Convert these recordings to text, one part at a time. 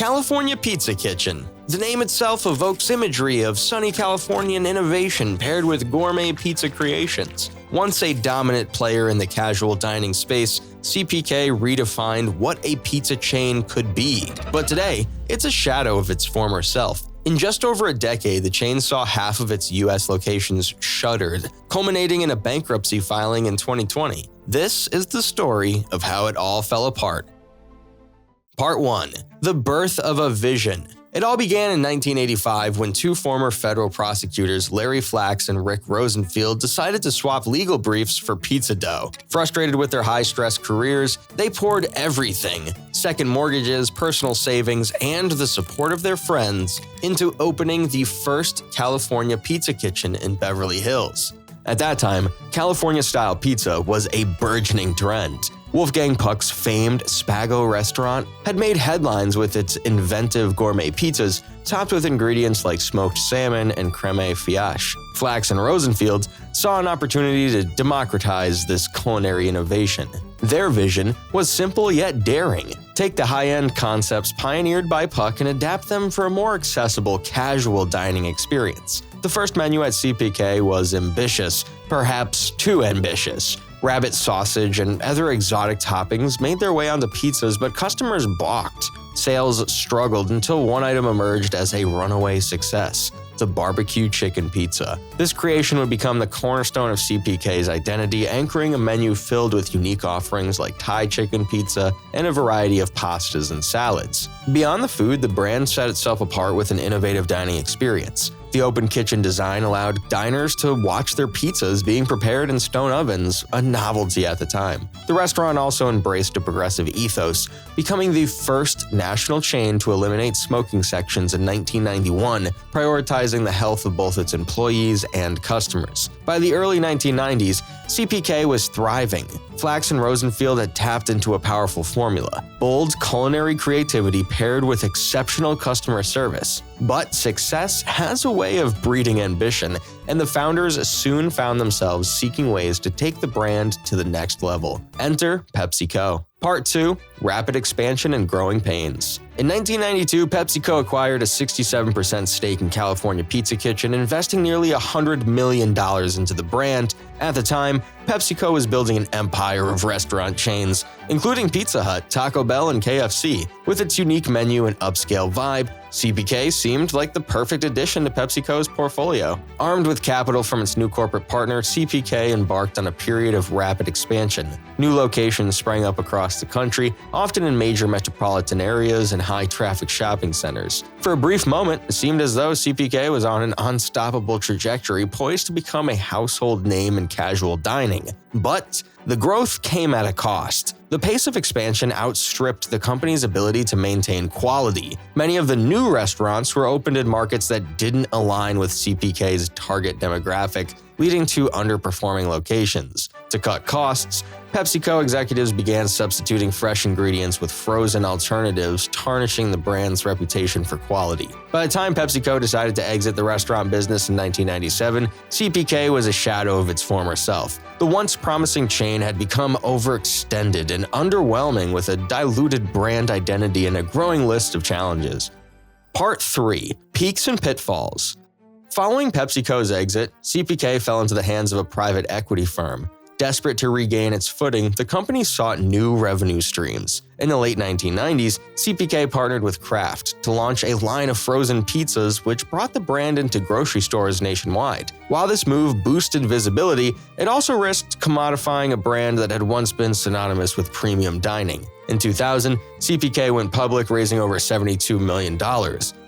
California Pizza Kitchen. The name itself evokes imagery of sunny Californian innovation paired with gourmet pizza creations. Once a dominant player in the casual dining space, CPK redefined what a pizza chain could be. But today, it's a shadow of its former self. In just over a decade, the chain saw half of its US locations shuttered, culminating in a bankruptcy filing in 2020. This is the story of how it all fell apart. Part 1. The birth of a vision. It all began in 1985 when two former federal prosecutors, Larry Flax and Rick Rosenfield, decided to swap legal briefs for pizza dough. Frustrated with their high-stress careers, they poured everything – second mortgages, personal savings, and the support of their friends – into opening the first California pizza kitchen in Beverly Hills. At that time, California-style pizza was a burgeoning trend. Wolfgang Puck's famed Spago restaurant had made headlines with its inventive gourmet pizzas topped with ingredients like smoked salmon and creme fraiche. Flax and Rosenfield saw an opportunity to democratize this culinary innovation. Their vision was simple yet daring. Take the high-end concepts pioneered by Puck and adapt them for a more accessible, casual dining experience. The first menu at CPK was ambitious, perhaps too ambitious. Rabbit sausage and other exotic toppings made their way onto pizzas, but customers balked. Sales struggled until one item emerged as a runaway success: the barbecue chicken pizza. This creation would become the cornerstone of CPK's identity, anchoring a menu filled with unique offerings like Thai chicken pizza and a variety of pastas and salads. Beyond the food, the brand set itself apart with an innovative dining experience. The open kitchen design allowed diners to watch their pizzas being prepared in stone ovens, a novelty at the time. The restaurant also embraced a progressive ethos, becoming the first national chain to eliminate smoking sections in 1991, prioritizing the health of both its employees and customers. By the early 1990s, CPK was thriving. Flax and Rosenfield had tapped into a powerful formula: bold culinary creativity paired with exceptional customer service. But success has a way of breeding ambition, and the founders soon found themselves seeking ways to take the brand to the next level. Enter PepsiCo. Part 2. Rapid expansion and growing pains. In 1992, PepsiCo acquired a 67% stake in California Pizza Kitchen, investing nearly $100 million into the brand. At the time, PepsiCo was building an empire of restaurant chains, including Pizza Hut, Taco Bell, and KFC. With its unique menu and upscale vibe, CPK seemed like the perfect addition to PepsiCo's portfolio. Armed with capital from its new corporate partner, CPK embarked on a period of rapid expansion. New locations sprang up across the country, often in major metropolitan areas and high-traffic shopping centers. For a brief moment, it seemed as though CPK was on an unstoppable trajectory, poised to become a household name in casual dining. But the growth came at a cost. The pace of expansion outstripped the company's ability to maintain quality. Many of the new restaurants were opened in markets that didn't align with CPK's target demographic, leading to underperforming locations. To cut costs, PepsiCo executives began substituting fresh ingredients with frozen alternatives, tarnishing the brand's reputation for quality. By the time PepsiCo decided to exit the restaurant business in 1997, CPK was a shadow of its former self. The once promising chain had become overextended and underwhelming, with a diluted brand identity and a growing list of challenges. Part 3. Peaks and pitfalls. Following PepsiCo's exit, CPK fell into the hands of a private equity firm. Desperate to regain its footing, the company sought new revenue streams. In the late 1990s, CPK partnered with Kraft to launch a line of frozen pizzas, which brought the brand into grocery stores nationwide. While this move boosted visibility, it also risked commodifying a brand that had once been synonymous with premium dining. In 2000, CPK went public, raising over $72 million.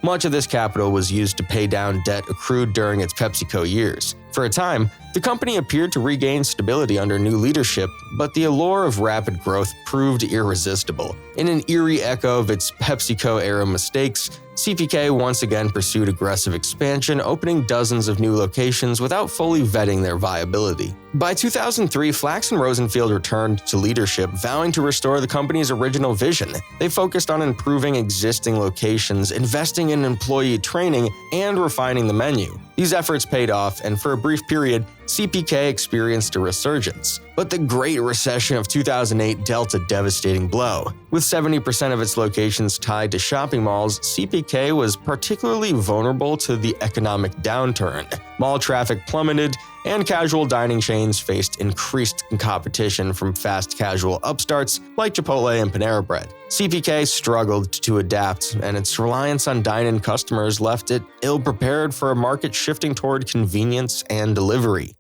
Much of this capital was used to pay down debt accrued during its PepsiCo years. For a time, the company appeared to regain stability under new leadership, but the allure of rapid growth proved irresistible. In an eerie echo of its PepsiCo-era mistakes, CPK once again pursued aggressive expansion, opening dozens of new locations without fully vetting their viability. By 2003, Flax and Rosenfield returned to leadership, vowing to restore the company's original vision. They focused on improving existing locations, investing in employee training, and refining the menu. These efforts paid off, and for a brief period, CPK experienced a resurgence. But the Great Recession of 2008 dealt a devastating blow. With 70% of its locations tied to shopping malls, CPK was particularly vulnerable to the economic downturn. Mall traffic plummeted, and casual dining chains faced increased competition from fast casual upstarts like Chipotle and Panera Bread. CPK struggled to adapt, and its reliance on dine-in customers left it ill-prepared for a market shifting toward convenience and delivery.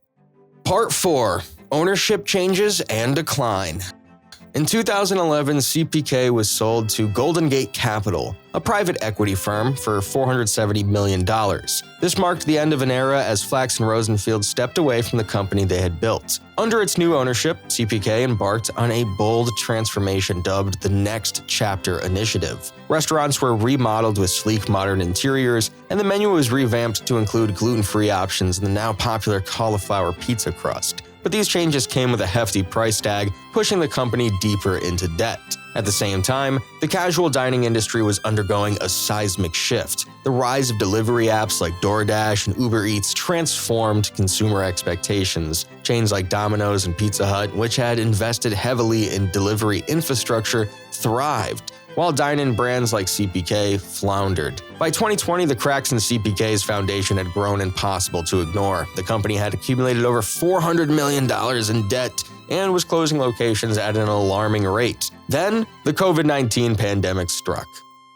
Part 4. Ownership changes and decline. In 2011, CPK was sold to Golden Gate Capital, a private equity firm, for $470 million. This marked the end of an era as Flax and Rosenfield stepped away from the company they had built. Under its new ownership, CPK embarked on a bold transformation dubbed the Next Chapter Initiative. Restaurants were remodeled with sleek modern interiors, and the menu was revamped to include gluten-free options and the now popular cauliflower pizza crust. But these changes came with a hefty price tag, pushing the company deeper into debt. At the same time, the casual dining industry was undergoing a seismic shift. The rise of delivery apps like DoorDash and Uber Eats transformed consumer expectations. Chains like Domino's and Pizza Hut, which had invested heavily in delivery infrastructure, thrived, while dine-in brands like CPK floundered. By 2020, the cracks in CPK's foundation had grown impossible to ignore. The company had accumulated over $400 million in debt and was closing locations at an alarming rate. Then, the COVID-19 pandemic struck.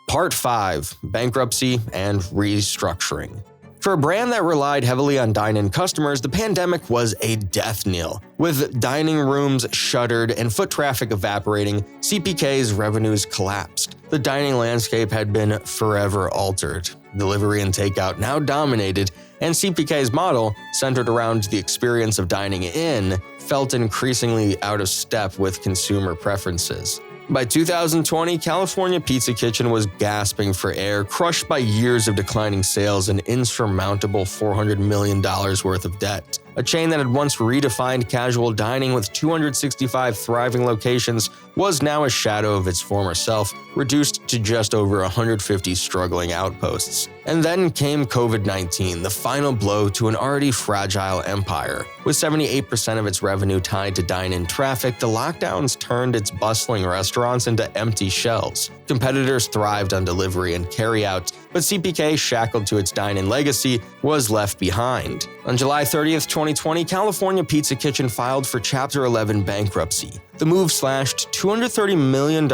Part 5. Bankruptcy and restructuring. For a brand that relied heavily on dine-in customers, the pandemic was a death knell. With dining rooms shuttered and foot traffic evaporating, CPK's revenues collapsed. The dining landscape had been forever altered. Delivery and takeout now dominated, and CPK's model, centered around the experience of dining in, felt increasingly out of step with consumer preferences. By 2020, California Pizza Kitchen was gasping for air, crushed by years of declining sales and insurmountable $400 million worth of debt. A chain that had once redefined casual dining with 265 thriving locations was now a shadow of its former self, reduced to just over 150 struggling outposts. And then came COVID-19, the final blow to an already fragile empire. With 78% of its revenue tied to dine-in traffic, the lockdowns turned its bustling restaurants into empty shells. Competitors thrived on delivery and carry-out, but CPK, shackled to its dine-in legacy, was left behind. On July 30th, 2020, California Pizza Kitchen filed for Chapter 11 bankruptcy. The move slashed $230 million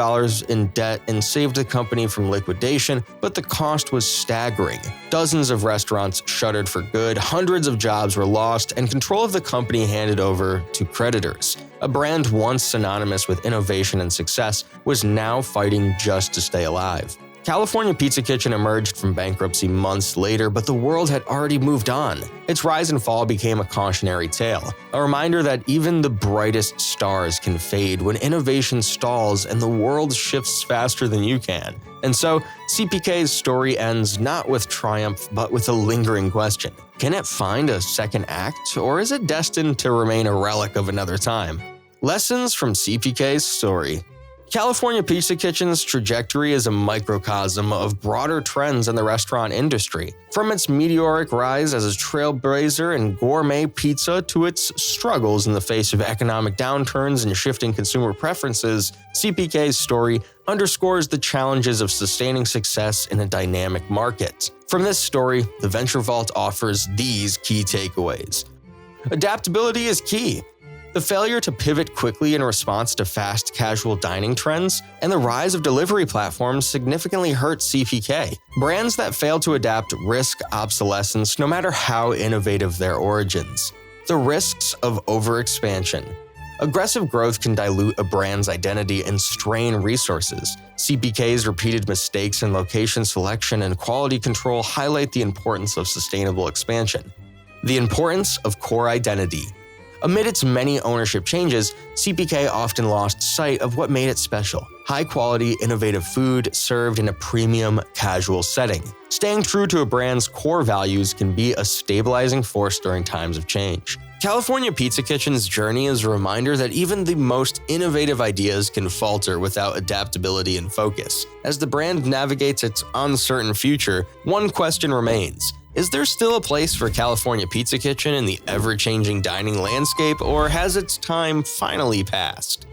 in debt and saved the company from liquidation, but the cost was staggering. Dozens of restaurants shuttered for good, hundreds of jobs were lost, and control of the company handed over to creditors. A brand once synonymous with innovation and success was now fighting just to stay alive. California Pizza Kitchen emerged from bankruptcy months later, but the world had already moved on. Its rise and fall became a cautionary tale, a reminder that even the brightest stars can fade when innovation stalls and the world shifts faster than you can. And so, CPK's story ends not with triumph, but with a lingering question. Can it find a second act, or is it destined to remain a relic of another time? Lessons from CPK's story. California Pizza Kitchen's trajectory is a microcosm of broader trends in the restaurant industry. From its meteoric rise as a trailblazer in gourmet pizza to its struggles in the face of economic downturns and shifting consumer preferences, CPK's story underscores the challenges of sustaining success in a dynamic market. From this story, the Venture Vault offers these key takeaways. Adaptability is key. The failure to pivot quickly in response to fast casual dining trends and the rise of delivery platforms significantly hurt CPK. Brands that fail to adapt risk obsolescence no matter how innovative their origins. The risks of overexpansion. Aggressive growth can dilute a brand's identity and strain resources. CPK's repeated mistakes in location selection and quality control highlight the importance of sustainable expansion. The importance of core identity. Amid its many ownership changes, CPK often lost sight of what made it special: high-quality, innovative food served in a premium, casual setting. Staying true to a brand's core values can be a stabilizing force during times of change. California Pizza Kitchen's journey is a reminder that even the most innovative ideas can falter without adaptability and focus. As the brand navigates its uncertain future, one question remains: Is there still a place for California Pizza Kitchen in the ever-changing dining landscape, or has its time finally passed?